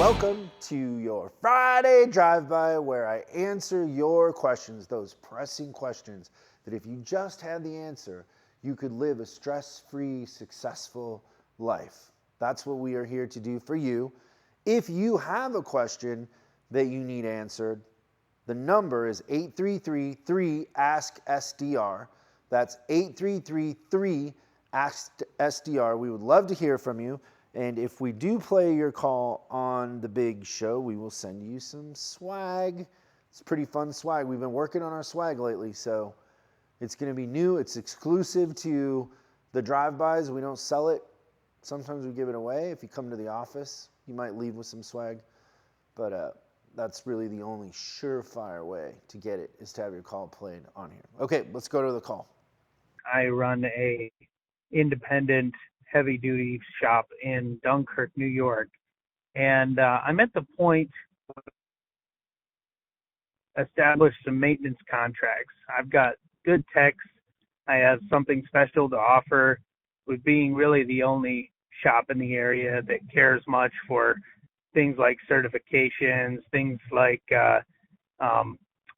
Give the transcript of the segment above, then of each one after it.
Welcome to your Friday drive-by where I answer your questions, those pressing questions that if you just had the answer, you could live a stress-free, successful life. That's what we are here to do for you. If you have a question that you need answered, the number is 833-3-ASK-SDR. That's 833-3-ASK-SDR. We would love to hear from you. And if we do play your call on the big show, we will send you some swag. It's pretty fun swag. We've been working on our swag lately, so it's going to be new. It's exclusive to the drive-bys. We don't sell it. Sometimes we give it away. If you come to the office, you might leave with some swag. But that's really the only surefire way to get it is to have your call played on here. Okay, let's go to the call. I run a independent heavy-duty shop in Dunkirk, New York, and I'm at the point to establish some maintenance contracts. I've got good techs. I have something special to offer with being really the only shop in the area that cares much for things like certifications, things like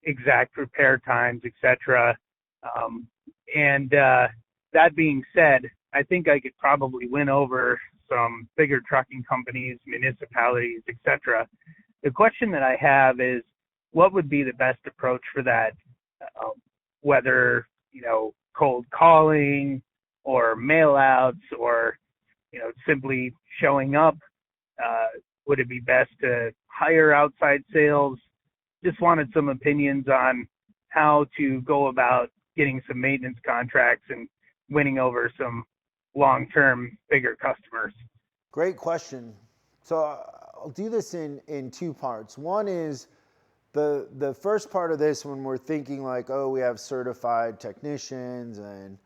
exact repair times, etc. That being said, I think I could probably win over some bigger trucking companies, municipalities, etc. The question that I have is, what would be the best approach for that? Whether, cold calling or mail outs or, simply showing up. Would it be best to hire outside sales? Just wanted some opinions on how to go about getting some maintenance contracts and winning over some long-term bigger customers. Great question. So I'll do this in two parts. One is the first part of this, when we're thinking like, oh, we have certified technicians and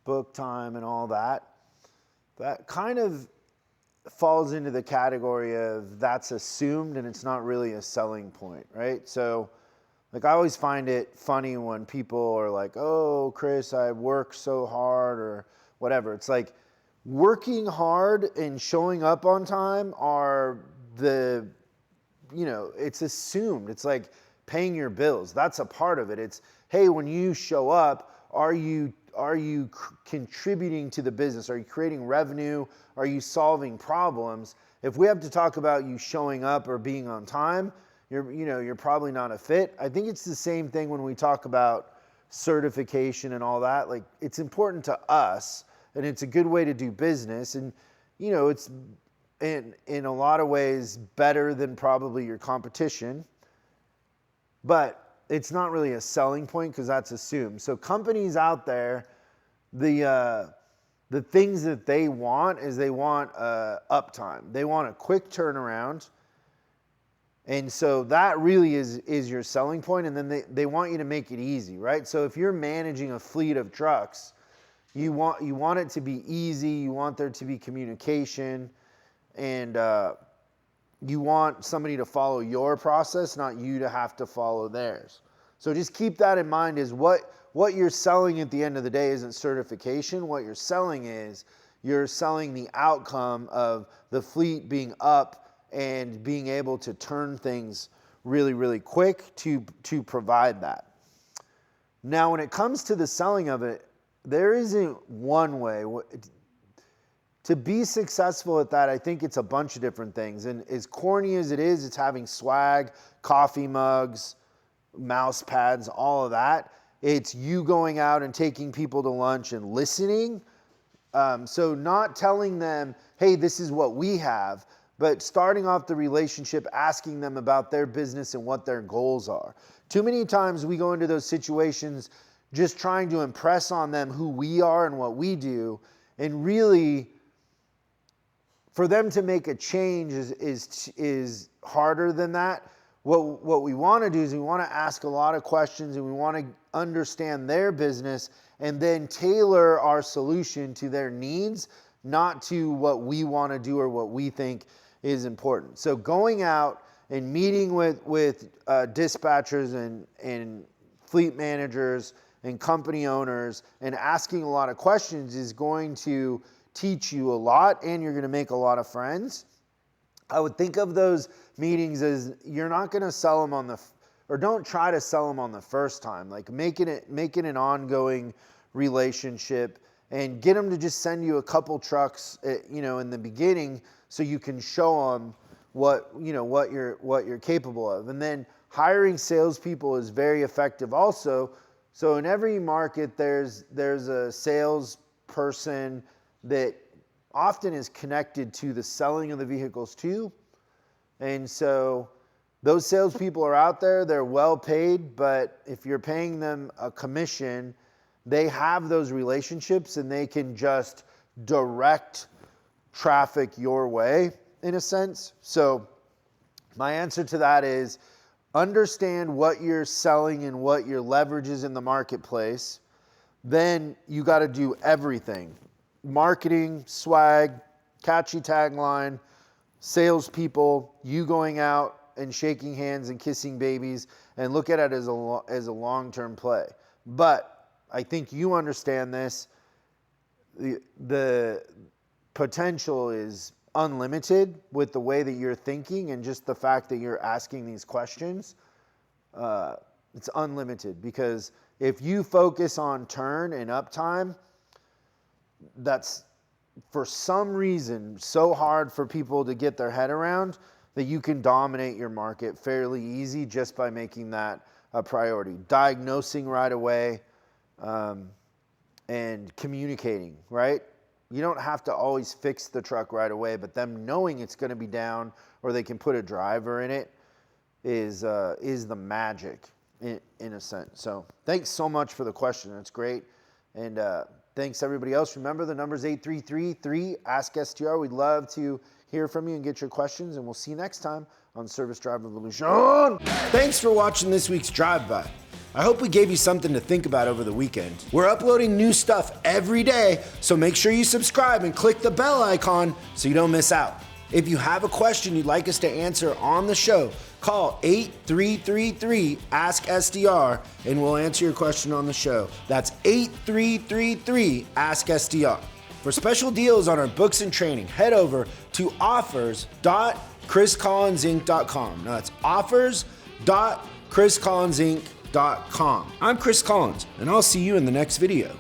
book time and all that kind of falls into the category of that's assumed and it's not really a selling point, right? So I always find it funny when people are like, oh, Chris, I work so hard or whatever. It's like working hard and showing up on time are it's assumed. It's like paying your bills. That's a part of it. It's, hey, when you show up, are you contributing to the business? Are you creating revenue? Are you solving problems? If we have to talk about you showing up or being on time, you're probably not a fit. I think it's the same thing when we talk about certification and all that. Like, it's important to us and it's a good way to do business. And, it's in a lot of ways better than probably your competition, but it's not really a selling point because that's assumed. So companies out there, the things that they want is they want uptime. They want a quick turnaround. And so that really is your selling point. And then they want you to make it easy, right? So if you're managing a fleet of trucks, you want it to be easy. You want there to be communication, and you want somebody to follow your process, not you to have to follow theirs. So just keep that in mind. Is what you're selling at the end of the day isn't certification. What you're selling is you're selling the outcome of the fleet being up and being able to turn things really, really quick to provide that. Now, when it comes to the selling of it, there isn't one way. To be successful at that, I think it's a bunch of different things. And as corny as it is, it's having swag, coffee mugs, mouse pads, all of that. It's you going out and taking people to lunch and listening. So not telling them, hey, this is what we have, but starting off the relationship, asking them about their business and what their goals are. Too many times we go into those situations just trying to impress on them who we are and what we do. And really, for them to make a change is harder than that. What we want to do is we want to ask a lot of questions and we want to understand their business and then tailor our solution to their needs, not to what we want to do or what we think is important. So going out and meeting with dispatchers and fleet managers and company owners and asking a lot of questions is going to teach you a lot, and you're going to make a lot of friends. I would think of those meetings as you're not going to sell them on or don't try to sell them on the first time. Like make it an ongoing relationship and get them to just send you a couple trucks, in the beginning, so you can show them what you're capable of. And then hiring salespeople is very effective also. So in every market, there's a salesperson that often is connected to the selling of the vehicles too. And so those salespeople are out there, they're well paid, but if you're paying them a commission, they have those relationships and they can just direct traffic your way in a sense. So my answer to that is understand what you're selling and what your leverage is in the marketplace. Then you got to do everything. Marketing, swag, catchy tagline, salespeople, you going out and shaking hands and kissing babies, and look at it as a long-term play. But I think you understand this. The potential is unlimited with the way that you're thinking and just the fact that you're asking these questions. It's unlimited, because if you focus on turn and uptime, that's for some reason so hard for people to get their head around that you can dominate your market fairly easy just by making that a priority. Diagnosing right away, and communicating, right? You don't have to always fix the truck right away, but them knowing it's going to be down or they can put a driver in it is the magic in a sense. So thanks so much for the question. That's great. And thanks everybody else. Remember, the number's 833-3-ASK-STR. We'd love to hear from you and get your questions, and we'll see you next time on Service Drive Revolution. Thanks for watching this week's Drive By. I hope we gave you something to think about over the weekend. We're uploading new stuff every day, so make sure you subscribe and click the bell icon so you don't miss out. If you have a question you'd like us to answer on the show, call 8333-ASK-SDR and we'll answer your question on the show. That's 8333-ASK-SDR. For special deals on our books and training, head over to offers.chriscollinsinc.com. Now that's offers.chriscollinsinc.com. I'm Chris Collins, and I'll see you in the next video.